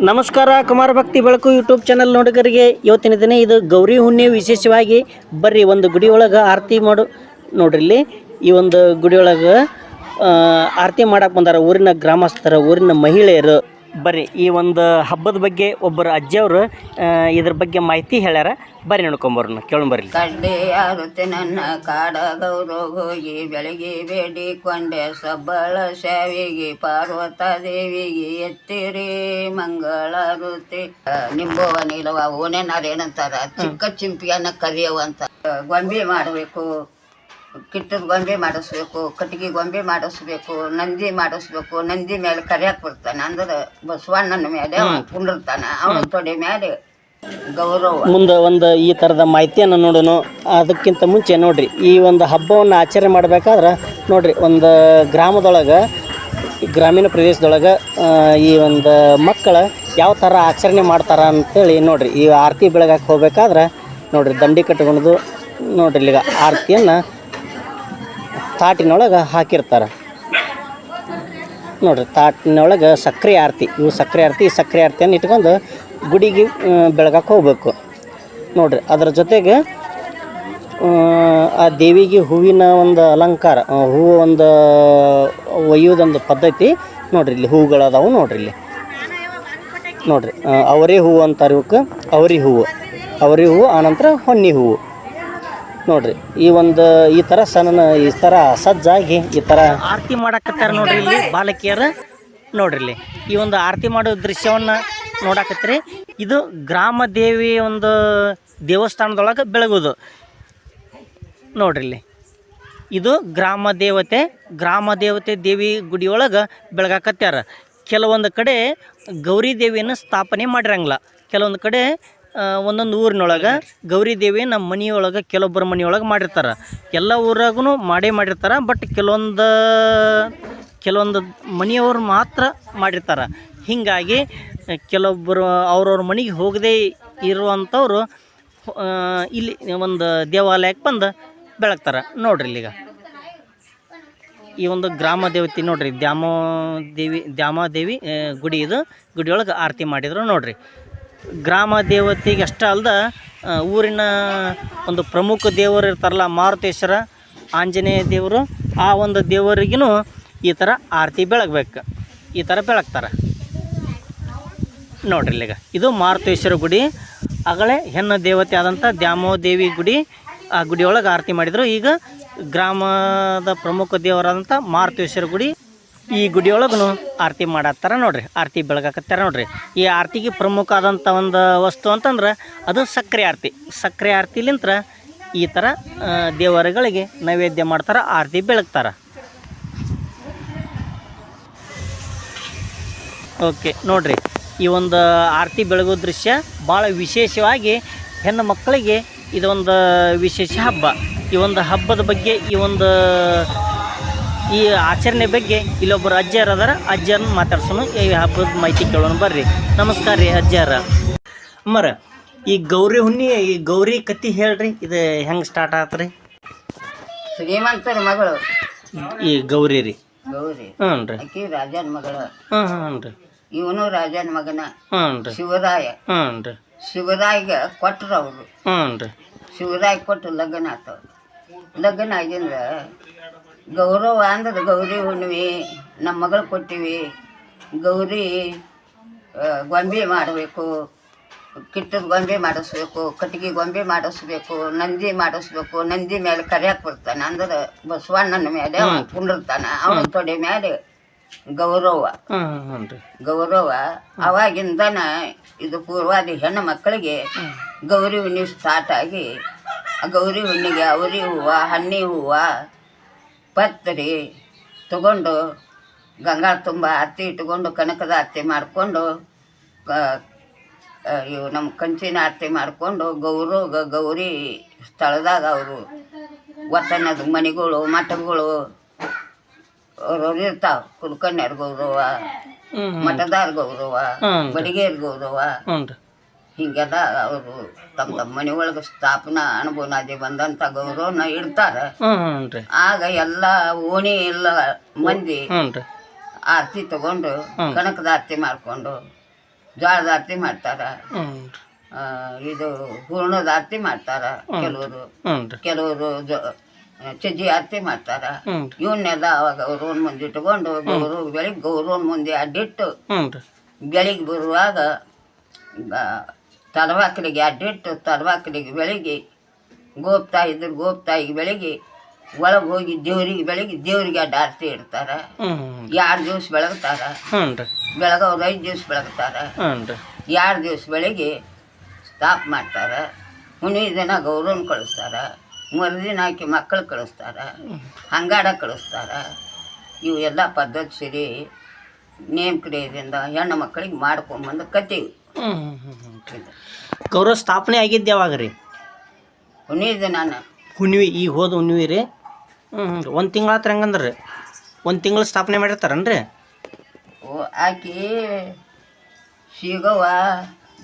ನಮಸ್ಕಾರ ಕುಮಾರ ಭಕ್ತಿ ಬೆಳಕು ಯೂಟ್ಯೂಬ್ ಚಾನಲ್ ನೋಡಿಗರಿಗೆ ಇವತ್ತಿನ ದಿನ ಇದು ಗೌರಿ ಹುಣ್ಣಿ ವಿಶೇಷವಾಗಿ ಬರ್ರಿ ಒಂದು ಗುಡಿ ಒಳಗೆ ಆರತಿ ಮಾಡು ನೋಡ್ರಿ ಇಲ್ಲಿ ಈ ಒಂದು ಗುಡಿ ಒಳಗೆ ಆರತಿ ಮಾಡಕ್ಕೆ ಬಂದಾರ ಊರಿನ ಗ್ರಾಮಸ್ಥರ ಊರಿನ ಮಹಿಳೆಯರು ಬರ್ರಿ ಈ ಒಂದು ಹಬ್ಬದ ಬಗ್ಗೆ ಒಬ್ಬರು ಅಜ್ಜಿಯವರು ಇದ್ರ ಬಗ್ಗೆ ಮಾಹಿತಿ ಹೇಳ್ಯಾರ ಬರ್ರಿ ನೋಡ್ಕೊಂಬರ್ನ ಕೇಳಂಬರ್ರಿ. ಕಡ್ಡೆ ಆರುತ್ತೆ ನನ್ನ ಕಾಡ ಗೌರವ ಹೋಗಿ ಬೆಳಗ್ಗೆ ಬೇಡಿಕೊಂಡೆ ಸಬ್ಬಳ ಶಾವಿಗೆ ಪಾರ್ವತ ದೇವಿಗೆ ಎತ್ತಿರಿ ಮಂಗಳಾರುತಿ ನಿಂಬುವ ನಿಲವ ಓನೇನಾರೇನಂತಾರ ಚಿಕ್ಕ ಚಿಂಪಿಯನ್ನ ಕರಿಯವಂತ ಗೊಂಬೆ ಮಾಡಬೇಕು, ಕಿಟ್ಟದ ಗೊಂಬೆ ಮಾಡಿಸ್ಬೇಕು, ಕಟ್ಟಿಗೆ ಗೊಂಬೆ ಮಾಡಿಸ್ಬೇಕು, ನಂದಿ ಮಾಡಿಸ್ಬೇಕು. ನಂದಿ ಮೇಲೆ ಕರಿಯಾಕ್ ಬರ್ತಾನೆ ಅಂದ್ರೆ ಬಸವಣ್ಣನ ಮೇಲೆ ಕುಂಡಿರ್ತಾನ, ಅವನ ತೊಡೆ ಮೇಲೆ ಗೌರವ. ಮುಂದೆ ಒಂದು ಈ ಥರದ ಮಾಹಿತಿಯನ್ನು ನೋಡೋಣ. ಅದಕ್ಕಿಂತ ಮುಂಚೆ ನೋಡ್ರಿ ಈ ಒಂದು ಹಬ್ಬವನ್ನು ಆಚರಣೆ ಮಾಡಬೇಕಾದ್ರೆ ನೋಡ್ರಿ ಒಂದು ಗ್ರಾಮದೊಳಗೆ ಗ್ರಾಮೀಣ ಪ್ರದೇಶದೊಳಗೆ ಈ ಒಂದು ಮಕ್ಕಳ ಯಾವ ಥರ ಆಚರಣೆ ಮಾಡ್ತಾರ ಅಂತೇಳಿ ನೋಡ್ರಿ ಈ ಆರತಿ ಬೆಳಗಕ್ಕೆ ಹೋಗ್ಬೇಕಾದ್ರೆ ನೋಡ್ರಿ ದಂಡಿ ಕಟ್ಕೊಂಡು ನೋಡ್ರಿ ಇಲ್ಲಿಗ ಆರತಿಯನ್ನು ತಾಟಿನೊಳಗೆ ಹಾಕಿರ್ತಾರೆ ನೋಡ್ರಿ. ತಾಟಿನೊಳಗೆ ಸಕ್ಕರೆ ಆರತಿ, ಇವು ಸಕ್ಕರೆ ಆರತಿ, ಈ ಸಕ್ಕರೆ ಆರತಿಯನ್ನು ಇಟ್ಕೊಂಡು ಗುಡಿಗೆ ಬೆಳಗಕ್ಕೆ ಹೋಗ್ಬೇಕು ನೋಡ್ರಿ. ಅದರ ಜೊತೆಗೆ ಆ ದೇವಿಗೆ ಹೂವಿನ ಒಂದು ಅಲಂಕಾರ, ಹೂವು ಒಂದು ಒಯ್ಯೋದೊಂದು ಪದ್ಧತಿ ನೋಡ್ರಿ. ಇಲ್ಲಿ ಹೂವುಗಳದಾವು ನೋಡ್ರಿ ಇಲ್ಲಿ ನೋಡ್ರಿ. ಅವರೇ ಹೂವು ಅಂತಾರೆ ಇವಕ್ಕೆ, ಅವರಿ ಹೂವು ಆನಂತರ ಹೊನ್ನಿ ಹೂವು ನೋಡ್ರಿ. ಈ ಥರ ಈ ಥರ ಸಜ್ಜಾಗಿ ಈ ಥರ ಆರತಿ ಮಾಡಕತ್ತಾರ ನೋಡ್ರಿ ಇಲ್ಲಿ ಬಾಲಕಿಯರು ನೋಡ್ರಿ. ಇಲ್ಲಿ ಈ ಒಂದು ಆರತಿ ಮಾಡೋ ದೃಶ್ಯವನ್ನು ನೋಡಕತ್ತೀರಿ. ಇದು ಗ್ರಾಮ ದೇವಿ ಒಂದು ದೇವಸ್ಥಾನದೊಳಗೆ ಬೆಳಗೋದು ನೋಡ್ರಿ. ಇಲ್ಲಿ ಇದು ಗ್ರಾಮ ದೇವತೆ ದೇವಿ ಗುಡಿಯೊಳಗೆ ಬೆಳಗಾಕತ್ಯಾರ. ಕೆಲವೊಂದು ಕಡೆ ಗೌರಿ ದೇವಿಯನ್ನು ಸ್ಥಾಪನೆ ಮಾಡಿರಂಗಿಲ್ಲ. ಕೆಲವೊಂದು ಕಡೆ ಒಂದೊಂದು ಊರಿನೊಳಗೆ ಗೌರಿ ದೇವಿ ನಮ್ಮ ಮನೆಯೊಳಗೆ ಕೆಲವೊಬ್ಬರ ಮನೆಯೊಳಗೆ ಮಾಡಿರ್ತಾರೆ. ಎಲ್ಲ ಊರಾಗೂ ಮಾಡಿರ್ತಾರೆ. ಬಟ್ ಕೆಲವೊಂದು ಮನೆಯವ್ರು ಮಾತ್ರ ಮಾಡಿರ್ತಾರೆ. ಹೀಗಾಗಿ ಕೆಲವೊಬ್ಬರು ಅವ್ರವ್ರ ಮನೆಗೆ ಹೋಗದೇ ಇರುವಂಥವ್ರು ಇಲ್ಲಿ ಒಂದು ದೇವಾಲಯಕ್ಕೆ ಬಂದು ಬೆಳಗ್ತಾರೆ ನೋಡ್ರಿ. ಇಲ್ಲಿಗ ಈ ಒಂದು ಗ್ರಾಮ ದೇವತೆ ನೋಡ್ರಿ, ದ್ಯಾಮಾದೇವಿ ಗುಡಿ, ಇದು ಗುಡಿಯೊಳಗೆ ಆರತಿ ಮಾಡಿದ್ರು ನೋಡ್ರಿ. ಗ್ರಾಮ ದೇವತೆಗೆ ಅಷ್ಟೇ ಅಲ್ದ ಊರಿನ ಒಂದು ಪ್ರಮುಖ ದೇವರು ಇರ್ತಾರಲ್ಲ, ಮಾರುತೇಶ್ವರ, ಆಂಜನೇಯ ದೇವರು, ಆ ಒಂದು ದೇವರಿಗೂ ಈ ಥರ ಆರತಿ ಬೆಳಗ್ಬೇಕು. ಈ ಥರ ಬೆಳಗ್ತಾರೆ ನೋಡ್ರಿ. ಇಲ್ಲಿಗ ಇದು ಮಾರುತೇಶ್ವರ ಗುಡಿ, ಆಗಲೇ ಹೆಣ್ಣು ದೇವತೆ ಆದಂಥ ದ್ಯಾಮೋದೇವಿ ಗುಡಿ. ಆ ಗುಡಿಯೊಳಗೆ ಆರತಿ ಮಾಡಿದರು. ಈಗ ಗ್ರಾಮದ ಪ್ರಮುಖ ದೇವರಾದಂಥ ಮಾರುತೇಶ್ವರ ಗುಡಿ, ಈ ಗುಡಿಯೊಳಗೂ ಆರತಿ ಮಾಡತ್ತಾರ ನೋಡ್ರಿ. ಆರತಿ ಬೆಳಗಾಕತ್ತಾರ ನೋಡ್ರಿ. ಈ ಆರತಿಗೆ ಪ್ರಮುಖ ಆದಂಥ ಒಂದು ವಸ್ತು ಅಂತಂದ್ರೆ ಅದು ಸಕ್ಕರೆ ಆರತಿ. ಸಕ್ಕರೆ ಆರತಿಲಿಂತ್ರ ಈ ಥರ ದೇವರುಗಳಿಗೆ ನೈವೇದ್ಯ ಮಾಡ್ತಾರೆ, ಆರತಿ ಬೆಳಗ್ತಾರೆ. ಓಕೆ ನೋಡ್ರಿ, ಈ ಒಂದು ಆರತಿ ಬೆಳಗೋ ದೃಶ್ಯ ಭಾಳ ವಿಶೇಷವಾಗಿ ಹೆಣ್ಣು ಮಕ್ಕಳಿಗೆ ಇದೊಂದು ವಿಶೇಷ ಹಬ್ಬ. ಈ ಒಂದು ಹಬ್ಬದ ಬಗ್ಗೆ ಈ ಆಚರಣೆ ಬಗ್ಗೆ ಇಲ್ಲೊಬ್ಬರು ಅಜ್ಜಿಯರು ಅದಾರ, ಅಜ್ಜಿಯರನ್ನ ಮಾತಾಡ್ಸೋಣ, ಈ ಹಬ್ಬದ ಮಾಹಿತಿ ಕೇಳೋಣ ಬರ್ರಿ. ನಮಸ್ಕಾರ ರೀ ಅಜ್ಜಿಯರ. ಅಮ್ಮರ, ಈ ಗೌರಿ ಹುಣ್ಣಿ, ಈ ಗೌರಿ ಕತ್ತಿ ಹೇಳ್ರಿ, ಇದು ಹೆಂಗೆ ಸ್ಟಾರ್ಟ್ ಆತ್ರಿ? ಶ್ರೀಮಂತರ ಮಗಳು ಈ ಗೌರಿ ರೀ. ಗೌರಿ ಹ್ಞೂ ರೀ. ಅಕ್ಕಿ ರಾಜನ ಮಗಳು. ಹ್ಞೂ ರೀ. ಇವನು ರಾಜನ ಮಗನ. ಹ್ಞೂ ರೀ. ಶಿವರಾಯ. ಹ್ಞೂ ರೀ. ಶಿವರಾಯಿಗೆ ಕೊಟ್ಟರು ಅವರು. ಹ್ಞೂ ರೀ. ಶಿವರಾಯ ಕೊಟ್ಟು ಲಗ್ನ ಆತವ್ರು. ಲಗ್ನ ಆಗಿಂದ ಗೌರವ ಅಂದ್ರೆ ಗೌರಿ ಹುಣ್ಣಿಮೆ ನಮ್ಮ ಮಗಳು ಕೊಟ್ಟಿವಿ, ಗೌರಿ ಗೊಂಬೆ ಮಾಡಬೇಕು, ಕಿಟ್ಟದ ಗೊಂಬೆ ಮಾಡಿಸ್ಬೇಕು, ಕಟ್ಟಿಗೆ ಗೊಂಬೆ ಮಾಡಿಸ್ಬೇಕು, ನಂದಿ ಮಾಡಿಸ್ಬೇಕು. ನಂದಿ ಮೇಲೆ ಕರಿಯಾಕ್ ಬರ್ತಾನೆ ಅಂದ್ರೆ ಬಸವಣ್ಣನ ಮೇಲೆ ಕುಂಡಿರ್ತಾನ, ಅವನ ತೊಡೆ ಮೇಲೆ ಗೌರವ. ಅವಾಗಿಂದನ ಇದು ಪೂರ್ವಾದಿ ಹೆಣ್ಣು ಮಕ್ಕಳಿಗೆ ಗೌರಿ ಹುಣ್ಣಿ ಸ್ಟಾರ್ಟ್ ಆಗಿ, ಗೌರಿ ಹುಣ್ಣಿಗೆ ಅವರಿ ಹೂವು, ಹಣ್ಣಿ ಹೂವು, ಪತ್ರಿ ತಗೊಂಡು ಗಂಗಾಳ ತುಂಬ ಆರತಿ ಇಟ್ಕೊಂಡು ಕನಕದ ಆರತಿ ಮಾಡಿಕೊಂಡು ಇವು ನಮ್ಮ ಕಂಚಿನ ಆರತಿ ಮಾಡಿಕೊಂಡು ಗೌರಿ ಸ್ಥಳದಾಗ ಅವರು ಒತ್ತನದ ಮನೆಗಳು, ಮಠಗಳು ಅವ್ರವ್ರು ಇರ್ತಾವೆ. ಕುಲ್ಕನ್ಯರ ಗೌರವ, ಮಠದಾರ ಗೌರವ, ಬಡಿಗೆಯರ ಗೌರವ, ಹಿಂಗೆಲ್ಲ ಅವರು ತಮ್ಮ ಮನೆ ಒಳಗೆ ಸ್ಥಾಪನಾ ಅನುಭವನಾದಿ ಬಂದಂಥ ಗೌರವನ ಇಡ್ತಾರೆ. ಆಗ ಎಲ್ಲ ಓಣಿ ಎಲ್ಲ ಮಂದಿ ಆರತಿ ತಗೊಂಡು ಕನಕದ ಆರತಿ ಮಾಡಿಕೊಂಡು ಜೋಳದ ಆರತಿ ಮಾಡ್ತಾರ, ಹ್ಞೂ ಇದು ಹೂರ್ಣದ ಆರತಿ ಮಾಡ್ತಾರ ಕೆಲವರು, ಹ್ಞೂ ಕೆಲವರು ಸಜ್ಜಿ ಆರತಿ ಮಾಡ್ತಾರ. ಹ್ಞೂ ಇವನ್ನೆಲ್ಲ ಅವಾಗ ಗೌರವನ ಮುಂದೆ ಇಟ್ಕೊಂಡು ಗೌರವ ಬೆಳಿಗ್ಗೆ ಗೌರವನ ಮುಂದೆ ಅಡ್ಡಿಟ್ಟು ಹ್ಞೂ ಬೆಳಿಗ್ಗೆ ಬರುವಾಗ ತಲವಾಕಲಿಗೆ ಅಡ್ಡಿಟ್ಟು ತಲವಾಕಲಿಗೆ ಬೆಳಿಗ್ಗೆ ಗೋಪ್ತಾಯಿ ಇದ್ರೆ ಗೋಪ್ತಾಯಿಗೆ ಬೆಳಿಗ್ಗೆ ಒಳಗೆ ಹೋಗಿ ದೇವ್ರಿಗೆ ಬೆಳಿಗ್ಗೆ ದೇವ್ರಿಗೆ ಅಡ್ಡ ಆರತಿ ಇಡ್ತಾರೆ. 2 ದಿವ್ಸ ಬೆಳಗ್ತಾರ, ಬೆಳಗವ್ರು 5 ದಿವ್ಸ ಬೆಳಗ್ತಾರ. 2 ದಿವ್ಸ ಬೆಳಿಗ್ಗೆ ಸ್ಟಾಪ್ ಮಾಡ್ತಾರೆ. ಹುಣ್ಣಿಮೆ ದಿನ ಗೌರವನ ಕಳಿಸ್ತಾರೆ. ಮರುದಿನ ಆಕಿ ಮಕ್ಕಳು ಕಳಿಸ್ತಾರೆ, ಹಂಗಾಡ ಕಳಿಸ್ತಾರೆ. ಇವು ಎಲ್ಲ ಪದ್ಧತಿ ಸೇರಿ ನೇಮ ಕ್ರಿಯೆಯಿಂದ ಹೆಣ್ಣು ಮಕ್ಕಳಿಗೆ ಮಾಡ್ಕೊಂಬಂದು ಕತ್ತೀವಿ. ಗೌರವ ಸ್ಥಾಪನೆ ಆಗಿದ್ದು ಯಾವಾಗ ರೀ? ಹುಣ್ಣಿಮೆ ದಿನ. ಹುಣ್ಣಿಮೆ ಈಗ ಹೋದ ಹುಣ್ಣಿಮೆ ರೀ? 1 ತಿಂಗಳು ಆತ್ರ ಹೆಂಗಂದ್ರೆ ರೀ? 1 ತಿಂಗಳು ಸ್ಥಾಪನೆ ಮಾಡಿರ್ತಾರನ್ರಿ? ಆಕಿ ಸಿಗವ್ವ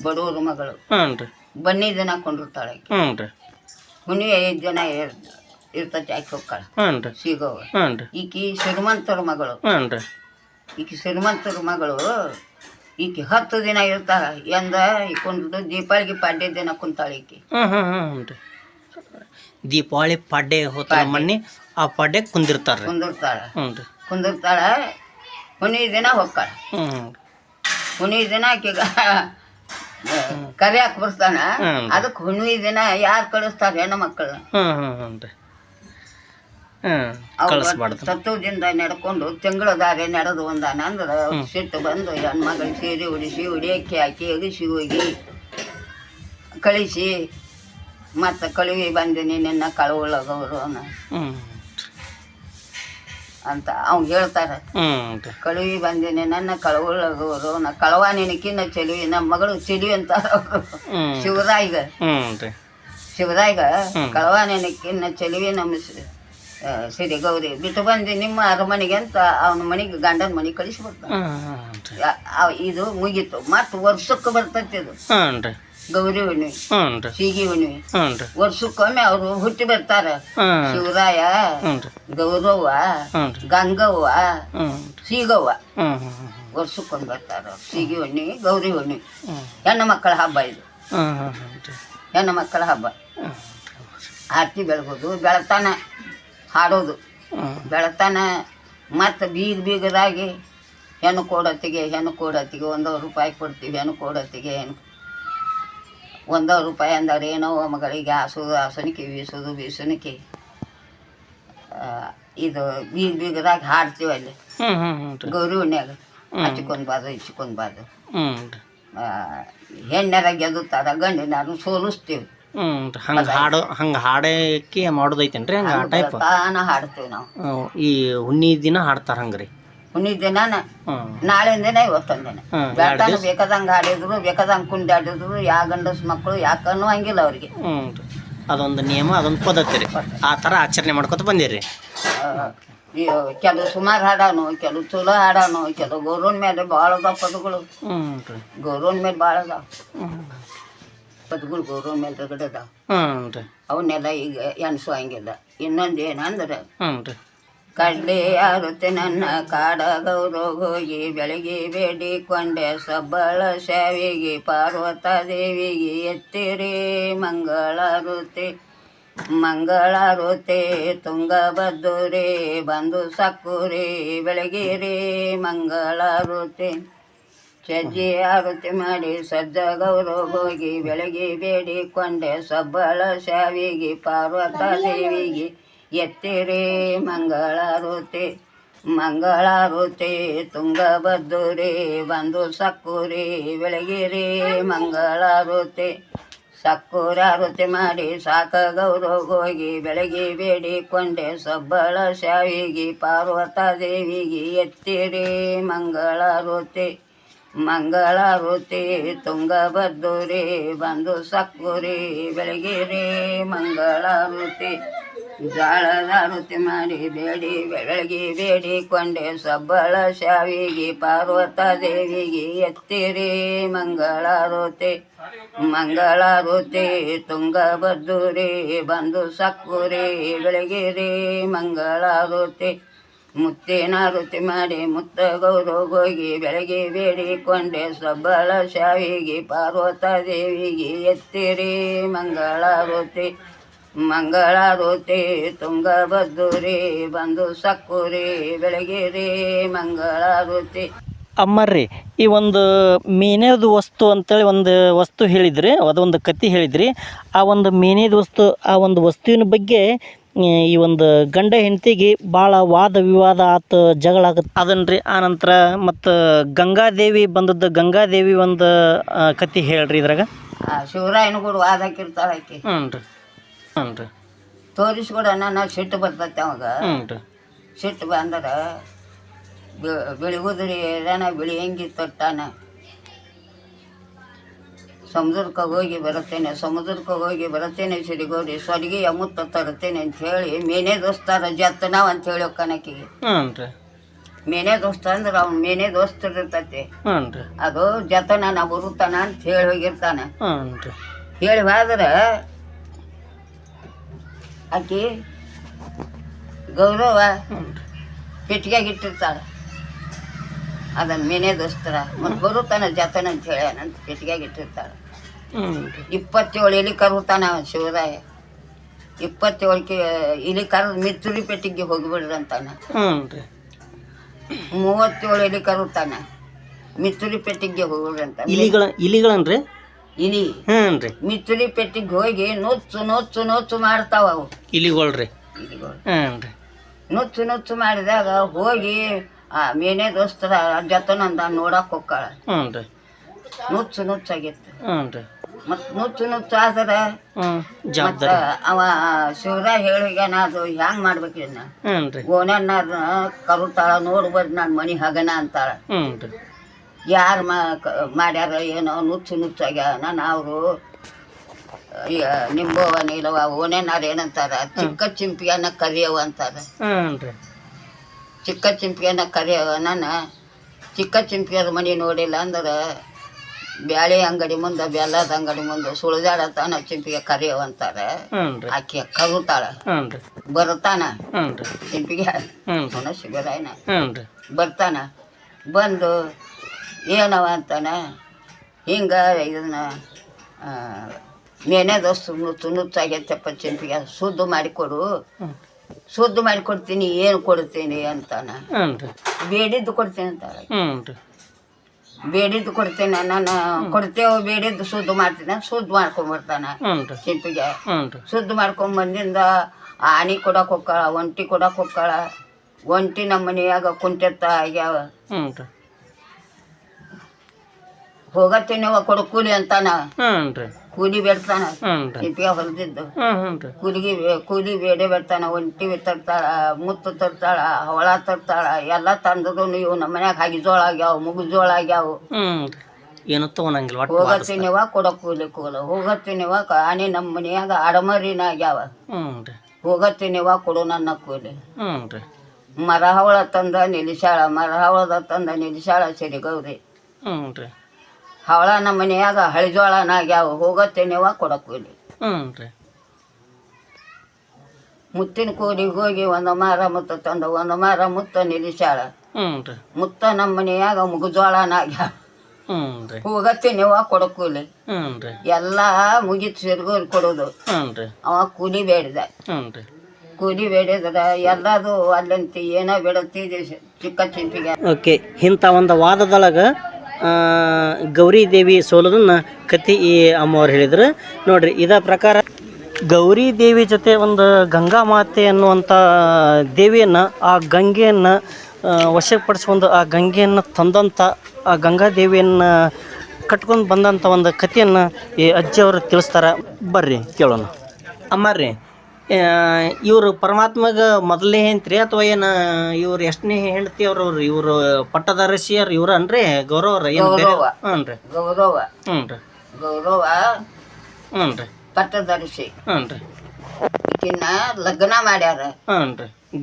ಬಡವ್ರ ಮಗಳು. ಹ್ಞೂ ರೀ. ಬನ್ನಿ ದಿನ ಕೊಂಡಿರ್ತಾಳೆ ಆಕಿ. ಹ್ಞೂ ರೀ. ಹುಣ್ಣಿಮೆ 5 ದಿನ ಇರ್ತೈತಿ ಆಕಿ ಹೋಗ್ತಾಳೆ. ಹ್ಞೂ ರೀ. ಸಿಗವ್ವ. ಹ್ಞೂ ರೀ. ಈಕಿ ಶ್ರೀಮಂತರ ಮಗಳು. ಹ್ಞೂ ರೀ. ಈಕಿ ಶ್ರೀಮಂತರ ಮಗಳು. ಈಕಿ 10 ದಿನ ಇರ್ತಾಳೆ. ಎಂದ ಈಕೊಂಡು ದೀಪಾವಳಿಗೆ ಪಾಡ್ಯ ದಿನ ಕುಂತಾಳೆ ಈಕಿ. ಹ್ಞೂ ರೀ. ದೀಪಾವಳಿ ಪಾಡ್ಯ ಹೋಗ್ತಾಳೆ ಮಣ್ಣಿ, ಆ ಪಾಡ್ಯ ಕುಂದಿರ್ತಾಳೆ. ಹ್ಞೂ ರೀ. ಕುಂದಿರ್ತಾಳೆ. ಹುಣ್ಣಿಮೆ ದಿನ ಹೋಗ್ತಾಳೆ. ಹುಣ್ಣಿಮೆ ದಿನ ಆಕಿಗ ಕರಿಯಾಕ ಬರ್ತಾನ. ಅದಕ್ಕೆ ಹುಣ್ಣಿಮೆ ದಿನ ಯಾರು ಕಳಿಸ್ತಾರೆ? ಹೆಣ್ಣು ಮಕ್ಕಳು. ತತ್ವದಿಂದ ನಡ್ಕೊಂಡು ತಿಂಗಳ ದಾರಿ ನಡೆದು ಒಂದಾನ ಅಂದ್ರೆ ಸಿಟ್ಟು ಬಂದು ಹೆಣ್ಮಗಳಿಗೆ ಸೀರೆ ಉಡಿಸಿ ಉಡಿಯಕ್ಕೆ ಹಾಕಿ ಎಗಿಸಿ ಹೋಗಿ ಕಳಿಸಿ ಮತ್ತು ಕಳುವಿ ಬಂದಿನಿ ನಿನ್ನ ಕಳುವಳಗವರು ಅಂತ ಅವ್ನು ಹೇಳ್ತಾರೆ. ಕಳುವಿ ಬಂದಿನಿ ನನ್ನ ಕಳುವಳಗವರು, ನಾ ಕಳವ ನಿನಕಿನ್ನ ಚೆಲುವಿ, ನಮ್ಮ ಮಗಳು ಚೆಲುವಿ ಅಂತಾರ ಅವರು. ಶಿವರಾಯಿಗ ಕಳವ ನಿನಕಿನ್ನ ಚೆಲುವಿ ನಮ್ಮ ಸಿರಿ ಗೌರಿ ಬಿಟ್ಟು ಬಂದು ನಿಮ್ಮ ಅರಮನೆಗೆ ಅಂತ ಅವನ ಮನೆಗೆ ಗಂಡನ ಮನೆಗೆ ಕಳಿಸ್ಬಿಡ್ತಾನೆ. ಇದು ಮುಗೀತು. ಮತ್ತು ವರ್ಷಕ್ಕೆ ಬರ್ತೈತಿ ಇದು ಗೌರಿ ಹುಣ್ಣಿಮೆ, ಸೀಗಿ ಹುಣ್ಣಿಮೆ. ವರ್ಷಕ್ಕೊಮ್ಮೆ ಅವರು ಹುಟ್ಟಿ ಬರ್ತಾರ. ಶಿವರಾಯ, ಗೌರವ್ವ, ಗಂಗವ್ವ, ಸೀಗವ್ವ ವರ್ಷಕ್ಕೊಂದು ಬರ್ತಾರ. ಸೀಗಿ ಹುಣ್ಣಿಮೆ, ಗೌರಿ ಹುಣ್ಣಿಮೆ ಹೆಣ್ಣು ಮಕ್ಕಳ ಹಬ್ಬ ಇದು. ಹೆಣ್ಣು ಮಕ್ಕಳ ಹಬ್ಬ. ಆರತಿ ಬೆಳಗೋದು, ಬೆಳತಾನ ಹಾಡೋದು, ಬೆಳತಾನ ಮತ್ತು ಬೀಗರಾಗಿ ಹೆಣ್ಣು ಕೊಡತ್ತಿಗೆ 1 ರೂಪಾಯಿ ಕೊಡ್ತೀವಿ. ಹೆಣ್ಣು ಕೊಡತ್ತಿಗೆ 1 ರೂಪಾಯಿ ಅಂದವ್ರು ಏನೋ ಮಗಳಿಗೆ ಹಾಸನಿಕೆ ಬೀಸನಿಕೆ ಇದು ಬೀಗರಾಗಿ ಹಾಡ್ತೀವಿ ಅಲ್ಲಿ ಗೌರಿ ಹುಣ್ಣಿಯಾಗ. ಹಚ್ಕೊಂಡ್ಬಾರ್ದು ಹೆಣ್ಣರ ಗೆದುತ್ತಾರ, ಗಂಡಿನಾರು ಸೋಲಿಸ್ತೀವಿ. ಹಂಗೆ ಹಾಡಕ್ಕೆ ಮಾಡೋದೈತೇನ್ರಿ? ತಾನ ಹಾಡ್ತೀವಿ ನಾವು. ಈ ಹುಣ್ಣಿ ದಿನ ಹಾಡ್ತಾರ ಹಂಗ್ರಿ? ಹುಣ್ಣಿಮೆ ದಿನ ನಾಳಿನ ದಿನ ಇವತ್ತೊಂದು ದಿನ ಬೆಳತಾನ ಬೇಕಾದಂಗೆ ಹಾಡಿದ್ರು, ಬೇಕಾದಂಗೆ ಕುಂಡಾಡಿದ್ರು. ಯಾವ ಗಂಡಸ್ ಮಕ್ಕಳು ಯಾಕೆ ಅನ್ನುವಂಗಿಲ್ಲ ಅವ್ರಿಗೆ. ಅದೊಂದು ನಿಯಮ, ಅದೊಂದು ಪದ್ಧತಿ ರೀ. ಆ ಥರ ಆಚರಣೆ ಮಾಡ್ಕೊತ ಬಂದಿರಿ. ಕೆಲವು ಸುಮಾರು ಹಾಡಾನು, ಕೆಲವು ಚಲೋ ಹಾಡಾನು, ಕೆಲವು ಗೌರವನ ಮೇಲೆ ಭಾಳ ಅದಾವ ಪದಗಳು. ಗೌರವನ ಮೇಲೆ ಭಾಳ ಅದಾವ ಪದಗಳು. ಗೌರವ ಮೇಲೆ ರಗಡ ಅದಾವ. ಅವನ್ನೆಲ್ಲ ಈಗ ಎಣಿಸುವಂಗಿಲ್ಲ. ಇನ್ನೊಂದು ಏನಂದ್ರೆ ಕಡ್ಲೆ ಆರುತ್ತೆ ನನ್ನ ಕಾಡ ಗೌರವ ಹೋಗಿ ಬೆಳಗ್ಗೆ ಬೇಡಿಕೊಂಡೆ ಸಬ್ಬಳ ಶಾವಿಗೆ ಪಾರ್ವತ ದೇವಿಗೆ ಎತ್ತಿರಿ ಮಂಗಳಾರುತಿ. ಮಂಗಳಾರುತಿ ತುಂಗಭದ್ರೇ ಬಂದು ಸಕ್ಕುರಿ ಬೆಳಗಿರಿ ಮಂಗಳಾರುತಿ. ಸಜ್ಜಿ ಆರುತಿ ಮಾಡಿ ಸಜ್ಜ ಗೌರವ ಹೋಗಿ ಬೆಳಗ್ಗೆ ಬೇಡಿಕೊಂಡೆ ಸಬ್ಬಳ ಶಾವಿಗೆ ಪಾರ್ವತ ದೇವಿಗೆ ಎತ್ತಿರಿ ಮಂಗಳಾರುತಿ. ಮಂಗಳಾರುತಿ ತುಂಗಭದ್ರೇ ಬಂದು ಸಕ್ಕುರಿ ಬೆಳಗಿರಿ ಮಂಗಳಾರುತಿ. ಸಕ್ಕುರಾರುತಿ ಮಾಡಿ ಸಾಕ ಗೌರವ ಹೋಗಿ ಬೆಳಗ್ಗೆ ಬೇಡಿಕೊಂಡೆ ಸಬ್ಬಳ ಶಾವಿಗೆ ಪಾರ್ವತ ದೇವಿಗೆ ಎತ್ತಿರಿ ಮಂಗಳಾರುತಿ. ಮಂಗಳಾರುತಿ ತುಂಗಭದ್ರೇ ಬಂದು ಸಕ್ಕುರಿ ಬೆಳಗಿರಿ ಮಂಗಳಾರುತಿ. ಜಾಳದಾರುತಿ ಮಾಡಿ ಬೆಳಗ್ಗೆ ಬೇಡಿಕೊಂಡೆ ಸಬ್ಬಳ ಶಾವಿಗೆ ಪಾರ್ವತ ದೇವಿಗೆ ಎತ್ತಿರಿ ಮಂಗಳಾರುತಿ. ಮಂಗಳಾರುತಿ ತುಂಗಭದ್ರೇ ಬಂದು ಸಕ್ಕುರಿ ಬೆಳಗಿರಿ ಮಂಗಳಾರುತಿ. ಮುತ್ತೇನ ರುಚಿ ಮಾಡಿ ಮುತ್ತ ಗೌರವಗೋಗಿ ಬೆಳಗ್ಗೆ ಬೇಡಿಕೊಂಡೆ ಸಬ್ಬಳ ಶಾವಿಗೆ ಪಾರ್ವತ ದೇವಿಗೆ ಎತ್ತಿರಿ ಮಂಗಳಾರತಿ ಮಂಗಳಾರತಿ ತುಂಗಭದ್ರಿ ಬಂದು ಸಕ್ಕುರಿ ಬೆಳಗಿರಿ ಮಂಗಳಾರತಿ. ಅಮ್ಮರ್ರಿ, ಈ ಒಂದು ಮೇನೇದು ವಸ್ತು ಅಂತೇಳಿ ಒಂದು ವಸ್ತು ಹೇಳಿದ್ರಿ, ಅದೊಂದು ಕತೆ ಹೇಳಿದ್ರಿ. ಆ ಒಂದು ಮೇನೇದು ವಸ್ತು, ಆ ಒಂದು ವಸ್ತುವಿನ ಬಗ್ಗೆ ಈ ಒಂದು ಗಂಡ ಹೆಂಡತಿಗೆ ಭಾಳ ವಾದ ವಿವಾದ ಆತು, ಜಗಳ ಆಗುತ್ತೆ ಅದನ್ರಿ. ಆನಂತರ ಮತ್ತು ಗಂಗಾದೇವಿ ಬಂದದ್ದು, ಗಂಗಾದೇವಿ ಒಂದು ಕತೆ ಹೇಳ್ರಿ ಇದ್ರಾಗ. ಶಿವರಾಯನ ಕೂಡ ವಾದ ಹಾಕಿರ್ತಾಳ ಆಕಿ. ಹ್ಞೂ ರೀ, ಹ್ಞೂ ರೀ. ತೋರಿಸ್ಕೊಡೋಣ ನಾವು ಸಿಟ್ಟು ಬರ್ತೈತೆ ಅವಾಗ. ಹ್ಞೂ ರೀ. ಸಿಟ್ಟು ಬಂದ್ರೆ ಬೆಳಿಗುದ್ರಿ ಏನ ಬಿಳಿ ಹೆಂಗಿ ತೊಟ್ಟಾನ, ಸಮುದ್ರಕ್ಕೆ ಹೋಗಿ ಬರುತ್ತೇನೆ ಸಿರಿಗೋಡಿ ಸೊಡಗಿಯ ಮುತ್ತ ತರುತ್ತೇನೆ ಅಂತ ಹೇಳಿ ಮೇನೆ ದೋಸ್ತಾರ ಜತ್ತನಾವ್ ಅಂತ ಹೇಳಿ ಕನಕಿಗೆ. ಮೇನೆ ದೋಸ್ತ ಅಂದ್ರೆ ಅವ್ನು ಮೇನೆ ದೋಸ್ತ ಇರ್ತೈತಿ, ಅದು ಜತನ ಬರುತ್ತಾನ ಅಂತ ಹೇಳಿ ಹೋಗಿರ್ತಾನ. ಹೇಳಿ ಹೋದ್ರೆ ಆಕಿ ಗೌರವ ಪೆಟ್ಟಿಗೆಗೆ ಇಟ್ಟಿರ್ತಾಳ ಅದನ್ನು ಮೇನೆ ದೋಸ್ತರ ಮತ್ತು ಬರುತ್ತಾನ ಜತನ ಅಂತ ಹೇಳಿ ಅಂತ ಪೆಟ್ಟಿಗೆಗೆ ಇಟ್ಟಿರ್ತಾಳ. 27 ಇಲಿ ಕರುತ್ತಾನ ಶಿವರಾಯ. 27 ಇಲಿ ಕರೆದು ಮಿತ್ತುರಿ ಪೆಟ್ಟಿಗೆ ಹೋಗಿಬಿಡ್ರಿ ಅಂತಾನ. 37 ಇಲಿ ಕರುತ್ತಾನ ಮಿತ್ತುರಿ ಪೆಟ್ಟಿಗೆ ಹೋಗ್ಬಿಡ್ರಿ ಅಂತ. ಇಲಿಗಳನ್ರಿ ಇಲಿ ಮಿತ್ತುರಿ ಪೆಟ್ಟಿಗೆ ಹೋಗಿ ನೊಚ್ಚು ಮಾಡ್ತಾವ ಅವು ಇಲಿಗಳು. ನೊಚ್ಚು ಮಾಡಿದಾಗ ಹೋಗಿ ಆ ಮೇನೆ ದೋಸ್ತರ ಜತನಂದ ನೋಡಕ್ ಹೋಗ್ಕಾಳ. ನುಚ್ಚಾಗಿತ್ತು. ಮತ್ ನುಚ್ಚು ಆದ್ರೆ ಮತ್ತ ಅವ ಶಿವರಾಯ ಹೇಳಿಗ್ಯಾನ, ಅದು ಹ್ಯಾಂಗ್ ಮಾಡ್ಬೇಕ್ರಿ ಗೋನನ್ನ ಕರುತ್ತಾಳ, ನೋಡ್ಬಾರ್ದು ನಾನು ಮನಿ ಹಗನ ಅಂತಾಳ. ಯಾರು ಮಾಡ್ಯಾರ ಏನೋ ನುಚ್ಚಾಗ್ಯಾನ, ಅವರು ನಿಂಬವ ನೀಲವ ಓನೇನಾರ ಏನಂತಾರ, ಚಿಕ್ಕ ಚಿಂಪಿಯನ್ನ ಕರಿಯವ ಅಂತಾರ. ಚಿಕ್ಕ ಚಿಂಪಿಯನ್ನ ಕರಿಯವ. ನಾನು ಚಿಕ್ಕ ಚಿಂಪಿಯರ ಮನೆ ನೋಡಿಲ್ಲ ಅಂದ್ರೆ ಬ್ಯಾಳೆ ಅಂಗಡಿ ಮುಂದೆ, ಬೆಲ್ಲದ ಅಂಗಡಿ ಮುಂದೆ ಸುಳಿದಾಡತಾನ ಚಿಂಪಿಗೆ ಕರಿಯವ ಅಂತಾರೆ. ಆಕೆ ಕರುತ್ತಾಳ. ಬರ್ತಾನ ಚಿಂಪಿಗೆ ಶಿವರಾಯನ ಬರ್ತಾನ. ಬಂದು ಏನವ ಅಂತಾನ, ಹಿಂಗ ಇದನ್ನ ಮೇನೆ ದೋಸ್ತು ನುಚ್ಚಾಗೈತಪ್ಪ ಚಿಂಪಿಗೆ, ಶುದ್ಧ ಮಾಡಿಕೊಡ್ತೀನಿ, ಏನು ಕೊಡ್ತೀನಿ ಅಂತಾನ. ಬೇಡಿದ್ದು ಕೊಡ್ತೀನಿ ಅಂತಾಳೆ. ಬೇಡಿದ್ದು ಕೊಡ್ತೇನೆ ನಾನು ಕೊಡ್ತೇವೆ, ಬೇಡಿದ್ದು ಶುದ್ಧ ಮಾಡ್ತೀನಿ, ಶುದ್ಧ ಮಾಡ್ಕೊಂಬರ್ತಾನ ಚಿಂಪಿಗೆ. ಶುದ್ಧ ಮಾಡ್ಕೊಂಬಂದಿಂದ ಆಣಿ ಕೊಡಕ್ಕೆ ಹೋಗ್ಕಾಳ, ಒಂಟಿ ಕೊಡಕ್ಕೆ ಹೋಗ್ಕಾಳ. ಒಂಟಿ ನಮ್ಮ ಮನೆಯಾಗ ಕುಂಟೆತ್ತ ಆಗ್ಯಾವ. ಹೋಗತ್ತೀನವ ಕೊಡು ಕೂಲಿ ಅಂತಾನ. ಕೂಲಿ ಬೇಡ್ತಾನ ಚಿಂಪಿಗೆ ಹೊಲ್ದಿದ್ದು. ಕೂಲಿ ಬೇಡೆ ಬೇಡ್ತಾನ. ಒಂಟಿ ತರ್ತಾಳ, ಮುತ್ತು ತರ್ತಾಳ, ಹವಳ ತರ್ತಾಳ. ಎಲ್ಲ ತಂದದು ನೀವು ನಮ್ಮ ಮನ್ಯಾಗ ಹಾಗಿಜೋಳ ಆಗ್ಯಾವ, ಮುಗುಜೋಳ ಆಗ್ಯಾವ. ಏನು ತಗೊಳಂಗಿಲ್ಲ. ಹೋಗತ್ತೀನಿವ ಕೊಡ ಕೂಲಿ ಹೋಗತ್ತೀನಿವ ಆನೆ ನಮ್ಮ ಮನ್ಯಾಗ ಅಡಮರಿನ ಆಗ್ಯಾವ. ಹೋಗತ್ತೀನಿವ ಕೊಡು ನನ್ನ ಕೂಲಿ. ಮರ ಹವಳ ತಂದ ನಿಲ್ಲಿಸಾಳ ಸಿರಿಗೌರಿ. ಹವಳ ನಮ್ಮ ಮನೆಯಾಗ ಹಳಿಜೋಳನಾಗ್ಯಾವ. ಹೋಗತ್ತೇನೆವ ಕೊಡக்கூಲಿ. ಮುತ್ತಿನ ಕೂಲಿಗೆ ಹೋಗಿ ಒಂದು ಮಾರ ಮುತ್ತ ತಂದ, ಒಂದು ಮಾರ ಮುತ್ತ ನಿಲ್ಲಿಸಾಳ. ಮುತ್ತ ನಮ್ಮ ಮನೆಯಾಗ ಮುಗುಜೋಳನಾಗ್ಯಾವ. ಹೋಗತ್ತೇನೆವ ಕೊಡக்கூಲಿ. ಎಲ್ಲ ಮುಗಿತು ಸಿರಿಗೋರಿ ಕೊಡೋದು. ಅವ ಕೂಲಿ ಬೇಡಿದ. ಕೂಲಿ ಬೇಡಿದ್ರ ಎಲ್ಲದು ಅಲ್ಲಂತಿ ಏನೋ ಬಿಡುತ್ತಿದೆ ಚಿಕ್ಕ ಚಿಂಪಿಗೆ. ಓಕೆ, ಇಂಥ ಒಂದು ವಾದದೊಳಗೆ ಗೌರಿ ದೇವಿ ಸೋಲೋದನ್ನು ಕತಿ ಈ ಅಮ್ಮವ್ರು ಹೇಳಿದ್ರು ನೋಡ್ರಿ. ಇದ ಪ್ರಕಾರ ಗೌರಿ ದೇವಿ ಜೊತೆ ಒಂದು ಗಂಗಾ ಮಾತೆ ಅನ್ನುವಂಥ ದೇವಿಯನ್ನು, ಆ ಗಂಗೆಯನ್ನು ವಶಪಡಿಸ್ಕೊಂಡು ಆ ಗಂಗೆಯನ್ನು ತಂದಂಥ ಆ ಗಂಗಾ ದೇವಿಯನ್ನು ಕಟ್ಕೊಂಡು ಬಂದಂಥ ಒಂದು ಕಥೆಯನ್ನು ಈ ಅಜ್ಜಿಯವರು ತಿಳಿಸ್ತಾರೆ. ಬರ್ರಿ ಕೇಳೋಣ. ಅಮ್ಮಾರ್ರಿ, ಇವರು ಪರಮಾತ್ಮಗೆ ಮೊದಲನೇ ಹೆಂಡ್ತಿ ಅಥವಾ ಏನು ಇವ್ರು ಎಷ್ಟನೇ ಹೆಂಡತಿ ಅವ್ರು? ಇವರು ಪಟ್ಟದರಸಿಯರ್ ಇವ್ರ ಅನ್ರಿ? ಗೌರವ್ರ ಗೌರವ ಪಟ್ಟದರ್ಶಿ ಈಕಿನ್ನ ಲಗ್ನ ಮಾಡ್ಯಾರ.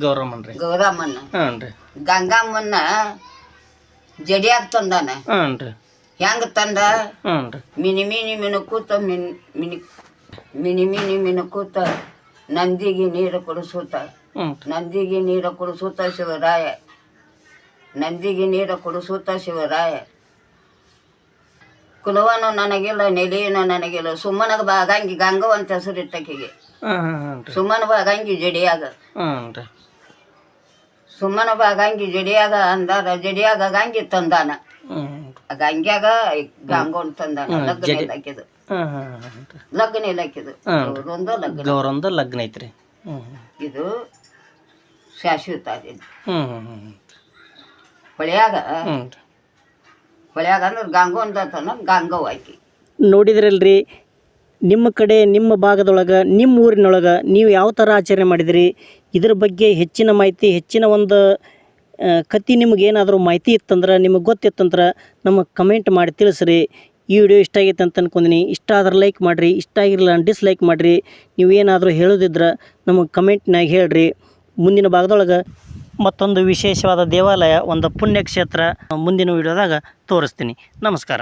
ಗೌರಮ್ಮನ್ನ ಗಂಗಮ್ಮನ್ನ ಜಡಿಯಾಗ ತಂದಾನ. ಹೆಂಗ ತಂದ? ಮಿನಿ ಮಿನುಕೂತ ನಂದಿಗೆ ನೀರು ಕೊಡಿಸುತ್ತ ಹ್ಞೂ ನಂದಿಗೆ ನೀರ ಕುಡಿಸುತ್ತ ಶಿವರಾಯ, ನಂದಿಗೆ ನೀರ ಕುಡಿಸುತ್ತ ಶಿವರಾಯ. ಕುಲವನು ನನಗಿಲ್ಲ, ನೆಲೆಯನು ನನಗಿಲ್ಲ, ಸುಮ್ಮನಗ ಬಾಗಂಗಿ ಗಂಗವಂತ ಹೆಸರಿಟ್ಟಕಿಗೆ. ಹಾಂ ಹಾಂ ರೀ ಸುಮ್ಮನ ಬಾಗಂಗಿ ಜಡಿಯಾಗ, ಹಾಂ ರೀ ಸುಮ್ಮನ ಬಾಗಂಗಿ ಜಡಿಯಾಗ ಅಂದಾರ, ಜಡಿಯಾಗ ಗಂಗಿ ತಂದಾನ, ಹ್ಞೂ ಗಂಗ್ಯಾಗ ಗಂಗೋನ್ ತಂದಾನ. ಲಗ್ನ ಇಲಾಖೆದು, ಹಾಂ ಹಾಂ ಹಾಂ ರೀ ಲಗ್ನ ಇಲಾಖೆದು ಅವ್ರೊಂದು ಲಗ್ನ. ಗೌರವಂದ ಲಗ್ನ ಐತ್ರಿ. ಹ್ಞೂ ಇದು ಶಾಶ್ವತ ಅದಿದ್ದು. ಹ್ಞೂ ಹ್ಞೂ ಹ್ಞೂ ಹೊಳ್ಯಾಗ, ಹ್ಞೂ ರೀ ಹೊಳ್ಯಾಗ ಅಂದ್ರೆ ಗಂಗೋನ್ ತನ ಗಂಗವ್ ಆಕಿ. ನೋಡಿದ್ರಲ್ರಿ, ನಿಮ್ಮ ಕಡೆ ನಿಮ್ಮ ಭಾಗದೊಳಗೆ ನಿಮ್ಮ ಊರಿನೊಳಗೆ ನೀವು ಯಾವ ಥರ ಆಚರಣೆ ಮಾಡಿದಿರಿ, ಇದ್ರ ಬಗ್ಗೆ ಹೆಚ್ಚಿನ ಮಾಹಿತಿ, ಹೆಚ್ಚಿನ ಒಂದು ಕತೆ ನಿಮಗೇನಾದರೂ ಮಾಹಿತಿ ಇತ್ತಂದ್ರೆ, ನಿಮಗೆ ಗೊತ್ತಿತ್ತಂದ್ರೆ ನಮಗೆ ಕಮೆಂಟ್ ಮಾಡಿ ತಿಳಿಸ್ರಿ. ಈ ವಿಡಿಯೋ ಇಷ್ಟ ಆಗೈತೆ ಅಂತ ಅನ್ಕೊಂದಿನಿ. ಇಷ್ಟ ಆದ್ರೆ ಲೈಕ್ ಮಾಡಿರಿ, ಇಷ್ಟ ಆಗಿರಲಿಲ್ಲ ಡಿಸ್ಲೈಕ್ ಮಾಡಿರಿ. ನೀವೇನಾದರೂ ಹೇಳೋದಿದ್ರೆ ನಮಗೆ ಕಮೆಂಟ್ನಾಗ ಹೇಳ್ರಿ. ಮುಂದಿನ ಭಾಗದೊಳಗೆ ಮತ್ತೊಂದು ವಿಶೇಷವಾದ ದೇವಾಲಯ, ಒಂದು ಪುಣ್ಯಕ್ಷೇತ್ರ ಮುಂದಿನ ವಿಡಿಯೋದಾಗ ತೋರಿಸ್ತೀನಿ. ನಮಸ್ಕಾರ.